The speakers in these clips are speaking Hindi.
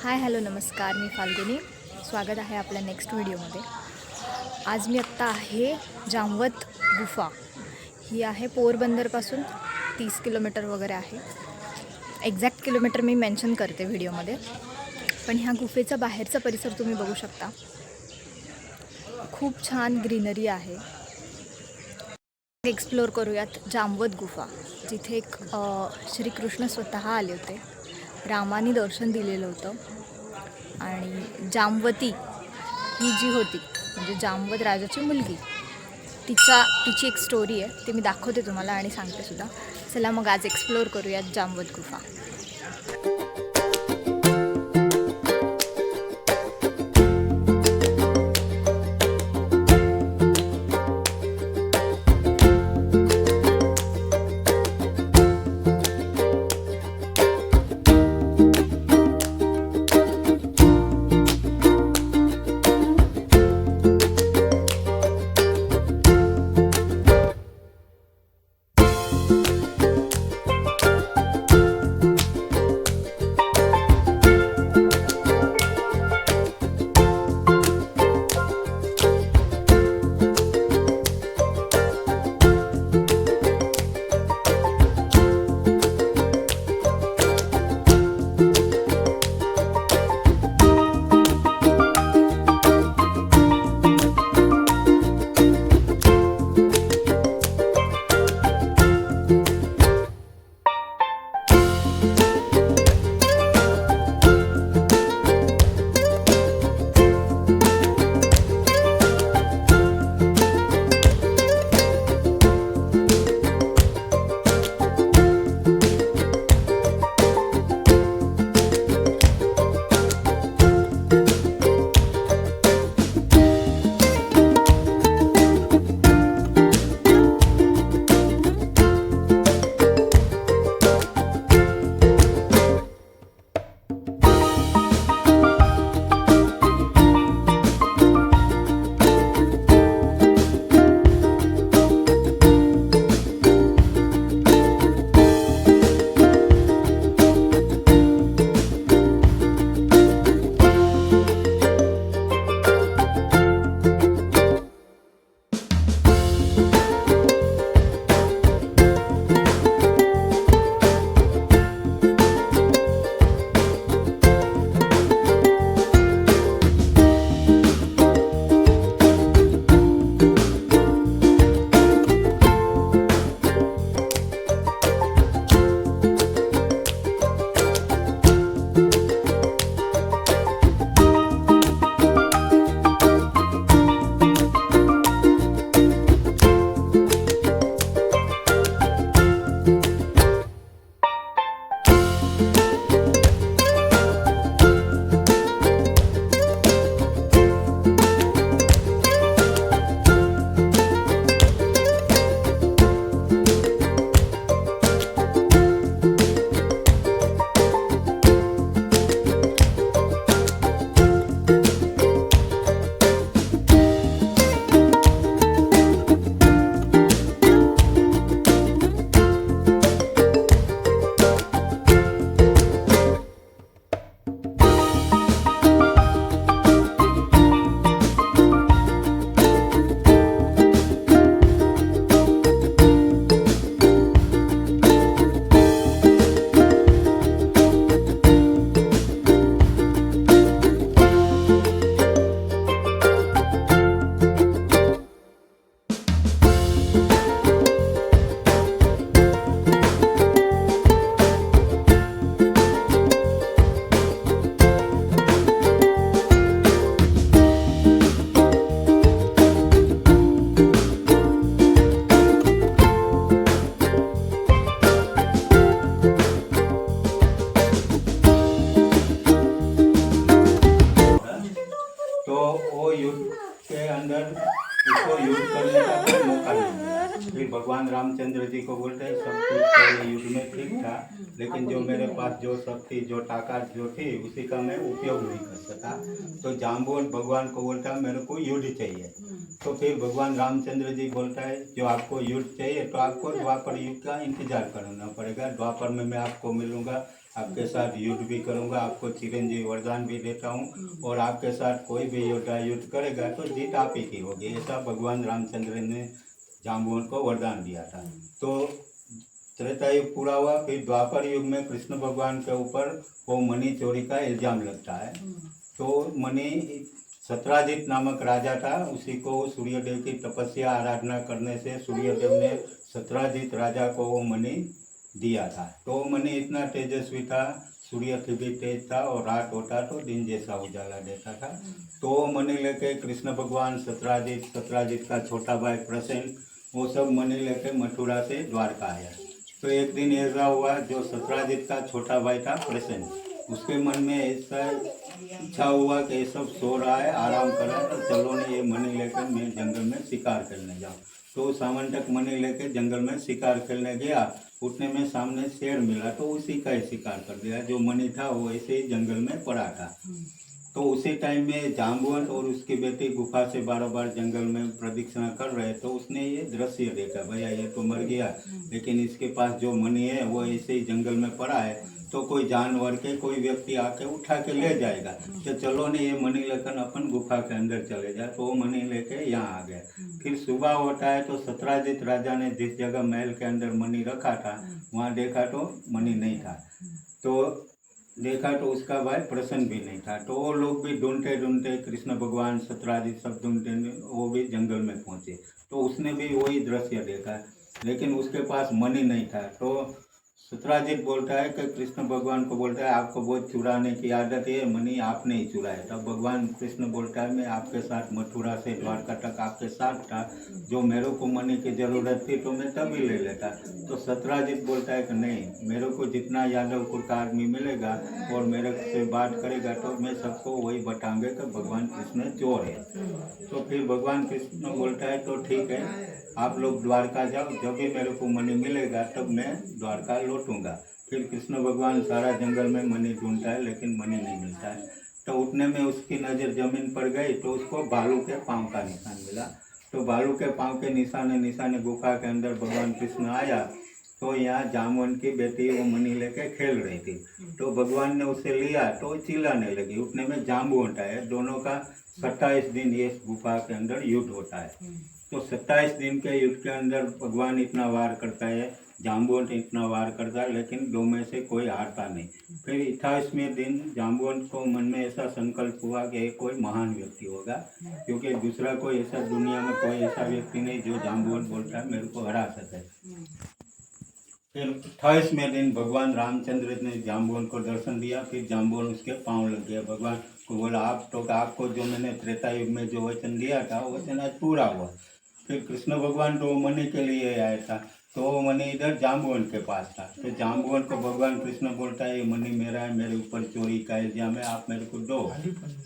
हाय हॅलो नमस्कार, मी फाल्गुनी. स्वागत आहे आपल्या नेक्स्ट व्हिडिओमध्ये. आज मी आत्ता आहे जामवत गुफा. ही आहे पोरबंदरपासून 30 किलोमीटर वगैरे आहे. एक्झॅक्ट किलोमीटर मी मेन्शन करते व्हिडिओमध्ये. पण ह्या गुफेचा बाहेरचा परिसर तुम्ही बघू शकता. खूप छान ग्रीनरी आहे. एक्सप्लोअर करूयात जामवत गुफा, जिथे एक श्रीकृष्ण स्वतः आले होते. रामाने दर्शन दिलेलं होतं आणि जामवती ही जी होती म्हणजे जामवत राजाची मुलगी, तिची एक स्टोरी आहे. ती मी दाखवते तुम्हाला आणि सांगते सुद्धा. चला मग आज एक्सप्लोअर करूयात जामवत गुफा. फिर भगवान रामचंद्र जी को बोलते हैं सब कुछ पहले युग में ठीक था, लेकिन जो मेरे पास जो शक्ति जो ताकत जो थी उसी का मैं उपयोग नहीं कर सका। तो जाम्बुवंत भगवान को बोलता है मेरे को युद्ध चाहिए। तो फिर भगवान रामचंद्र जी बोलता है जो आपको युद्ध चाहिए तो आपको द्वापर युग का इंतजार करना पड़ेगा। द्वापर में मैं आपको मिलूंगा, आपके साथ युद्ध भी करूंगा, आपको चिरंजीवी वरदान भी देता हूँ, और आपके साथ कोई भी योद्धा युद्ध करेगा तो जीत आप ही की होगी। ऐसा भगवान रामचंद्र ने जाम्बुवन को वरदान दिया था। तो त्रेता युग पूरा हुआ, फिर द्वापर युग में कृष्ण भगवान के ऊपर वो मणि चोरी का इल्जाम लगता है। तो मणि सत्राजित नामक राजा था, उसी को सूर्यदेव की तपस्या आराधना करने से सूर्यदेव ने सत्राजित राजा को वो मणि दिया था। तो वो मणि इतना तेजस्वी था, सूर्य से भी तेज था, और रात होता तो दिन जैसा उजाला देता था। तो वो मणि लेके कृष्ण भगवान, सत्राजित का छोटा भाई प्रसेन, वो सब मणि लेके मथुरा से द्वारका आया। तो एक दिन ऐसा हुआ, जो सत्राजित का छोटा भाई था प्रसेन, उसके मन में ऐसा इच्छा हुआ कि ये सब सो रहा है, आराम कर रहा है, तो चलो ने ये मणि लेकर मैं जंगल में शिकार करने जाऊँ। तो सामंतक मणि लेकर जंगल में शिकार करने गया। उतने में सामने शेर मिला, तो उसी का ही शिकार कर दिया। जो मणि था वो ऐसे ही जंगल में पड़ा था। तो उसी टाइम में जाम्बुवंत और उसकी बेटी गुफा से बार जंगल में प्रदक्षिणा कर रहे, तो उसने ये दृश्य देखा, भैया ये तो मर गया, लेकिन इसके पास जो मणि है वो ऐसे ही जंगल में पड़ा है, तो कोई जानवर के कोई व्यक्ति आके उठा के ले जाएगा, तो चलो ने ये मणि लेकर अपन गुफा के अंदर चले जाए। तो वो मणि लेके यहाँ आ गए। फिर सुबह होता है, तो सत्राजित राजा ने जिस जगह महल के अंदर मणि रखा था वहाँ देखा तो मणि नहीं था। तो देखा तो उसका भाई प्रसन्न भी नहीं था। तो वो लोग भी ढूंढते ढूंढते, कृष्ण भगवान, सत्राजित सब ढूंढते, वो भी जंगल में पहुंचे। तो उसने भी वही दृश्य देखा, लेकिन उसके पास मणि नहीं था। तो सत्राजित बोलता है कि कृष्ण भगवान को बोलता है, आपको बहुत चुराने की आदत है, मणि आपने ही चुराया। तब भगवान कृष्ण बोलता है, मैं आपके साथ मथुरा से द्वारका तक आपके साथ था, जो मेरे को मणि की जरूरत थी तो मैं तभी ले लेता। तो सत्राजित बोलता है कि नहीं, मेरे को जितना यादवपुर का आदमी मिलेगा और मेरे से बात करेगा तो मैं सबको वही बताऊंगा कि भगवान कृष्ण चोर है। तो फिर भगवान कृष्ण बोलता है, तो ठीक है, आप लोग द्वारका जाओ, जब भी मेरे को मणि मिलेगा तब मैं द्वारका लौटूंगा। फिर कृष्ण भगवान सारा जंगल में मणि ढूंढता है, लेकिन मणि नहीं मिलता है। तो उतने में उसकी नज़र जमीन पर गई, तो उसको भालू के पाँव का निशान मिला। तो भालू के पाँव के निशाने निशाने गुफा के अंदर भगवान कृष्ण आया। तो यहाँ जामुन की बेटी वो मणि लेके खेल रही थी, तो भगवान ने उसे लिया, तो वो चिल्लाने लगी। उतने में जाम्बुवंत है, दोनों का 27 दिन ये गुफा के अंदर युद्ध होता है। तो 27 दिन के युद्ध के अंदर भगवान इतना वार करता है, जाम्बुवंत इतना वार करता है, लेकिन दो में से कोई हारता नहीं। फिर 28वें दिन जाम्बुवंत को मन में ऐसा संकल्प हुआ कि ये कोई महान व्यक्ति होगा, क्योंकि दूसरा कोई ऐसा दुनिया में कोई ऐसा व्यक्ति नहीं जो जाम्बुवंत बोलता है मेरे को हरा सके। फिर 28वें दिन भगवान रामचंद्र ने जाम्बुवंत को दर्शन दिया। फिर जाम्बुवंत उसके पाँव लग गया। भगवान को बोला, आप तो आपको जो मैंने त्रेता युग में जो वचन दिया था वो वचन आज पूरा हुआ। फिर कृष्ण भगवान तो मणि के लिए आया था, तो वो मणि इधर जाम्बुवंत के पास था। तो जाम्बुवंत को भगवान कृष्ण बोलता है, ये मणि मेरा है, मेरे ऊपर चोरी का इल्जाम है, आप मेरे को दो।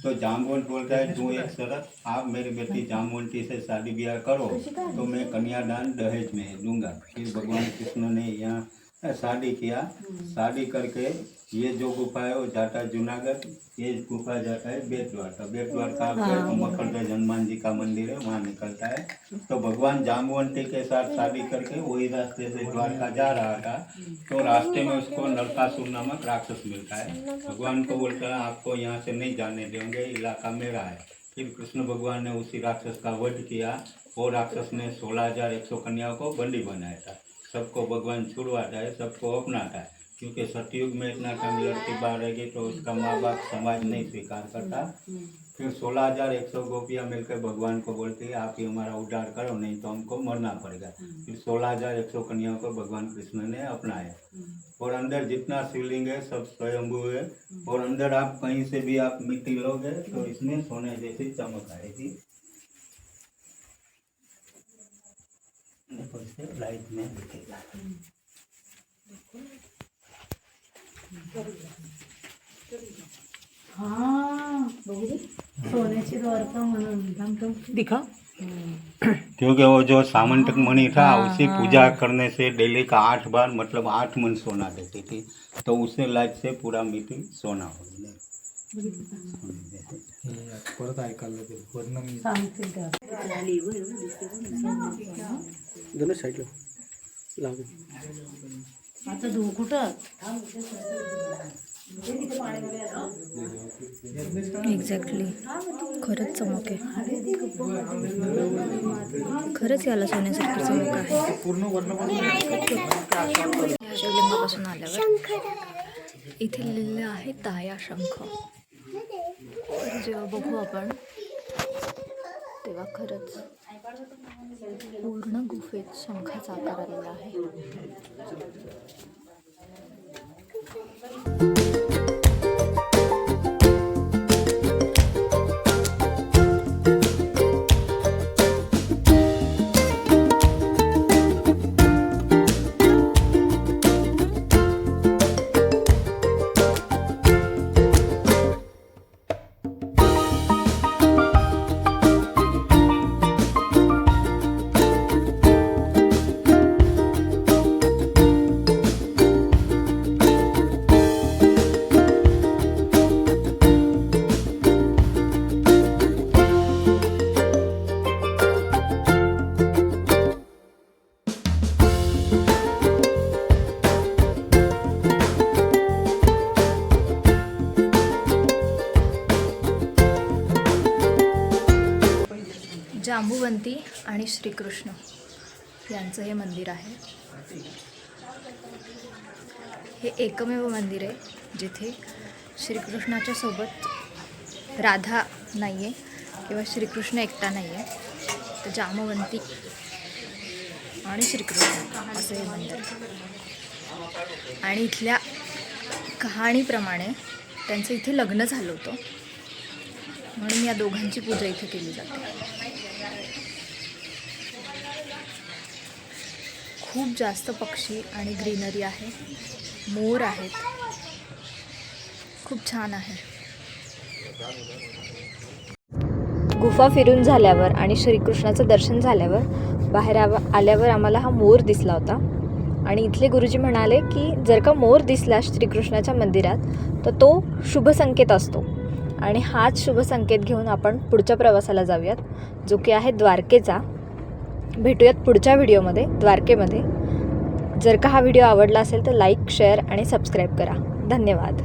तो जाम्बुवंत बोलता है, तू एक शर्त, आप मेरी बेटी जाम्बुवंती से शादी ब्याह करो तो मैं कन्यादान दहेज में दूंगा। फिर भगवान कृष्ण ने यहाँ शादी किया। शादी करके ये जो गुफा है वो जाता है जूनागढ़, ये गुफा जाता है बेट द्वारका। बेट द्वारका आपके मकरध्वज हनुमान जी का मंदिर है, वहाँ निकलता है। तो भगवान जाम्बुवंती के साथ शादी करके वही रास्ते से द्वारका जा रहा था, तो रास्ते में उसको नरकासुर नामक राक्षस मिलता है। भगवान को बोलता है, आपको यहाँ से नहीं जाने देंगे, इलाका मेरा है। फिर कृष्ण भगवान ने उसी राक्षस का वध किया। वो राक्षस ने 16,100 कन्याओं को बंदी बनाया था। सबको भगवान छुड़वाता है, सबको अपनाता है, क्योंकि सतयुग में इतना टाइम लड़की बाहर रहेगी तो उसका माँ बाप समाज नहीं स्वीकार करता। फिर 16,100 गोपियाँ मिलकर भगवान को बोलती है, आप ही हमारा उद्धार करो, नहीं तो हमको मरना पड़ेगा। फिर 16,100 कन्याओं को भगवान कृष्ण ने अपनाया। और अंदर जितना शिवलिंग है सब स्वयंभू है, और अंदर आप कहीं से भी आप मिट्टी लोगे तो इसमें सोने जैसी चमक आएगी। लाइट में दिखेगा। हाँ सोन्याची द्वारका म्हणून दिखा। क्योंकि वो जो सामंतक मणि था उसी पूजा करने से डेली का 8 बार मतलब 8 मन सोना देती थी, तो उसे लाइट से पूरा मिट्टी सोना हो गया। परत ऐकायला लागेल वरनं मी सांगतील त्या दोनों साइड लो लागू आता धुवू कुठं? एक्झॅक्टली, खरंच चमक आहे. खरंच याला सोन्यासारखी चमक आहे. या शिवलिंगापासून आल्यावर इथे लिहिलेलं आहे ताया शंख. तर जेव्हा बघू आपण तेव्हा खरंच पूर्ण गुफेत शंखाचा आकार आलेला आहे. जांबुवंती आणि श्रीकृष्ण यांचं हे मंदिर आहे. हे एकमेव मंदिर आहे जिथे श्रीकृष्णाच्या सोबत राधा नाही आहे किंवा श्रीकृष्ण एकटा नाही आहे. तर जांबुवंती आणि श्रीकृष्ण असं हे मंदिर आहे. आणि इथल्या कहाणीप्रमाणे त्यांचं इथे लग्न झालं होतं म्हणून या दोघांची पूजा इथे केली जाते. खूप जास्त पक्षी आणि ग्रीनरी आहे. मोर आहेत. खूप छान आहे. गुफा फिरून झाल्यावर आणि श्रीकृष्णाचं दर्शन झाल्यावर बाहेर आल्यावर आम्हाला हा मोर दिसला होता. आणि इथले गुरुजी म्हणाले की जर का मोर दिसला श्रीकृष्णाच्या मंदिरात तर तो शुभ संकेत असतो. आणि हाच शुभ संकेत घेऊन आपण पुढच्या प्रवासाला जाऊयात जो की आहे द्वारकेचा. भेटूयात पुढच्या व्हिडिओमध्ये द्वारकेमध्ये. जर का हा व्हिडिओ आवडला असेल तर लाईक, शेअर आणि सबस्क्राईब करा. धन्यवाद.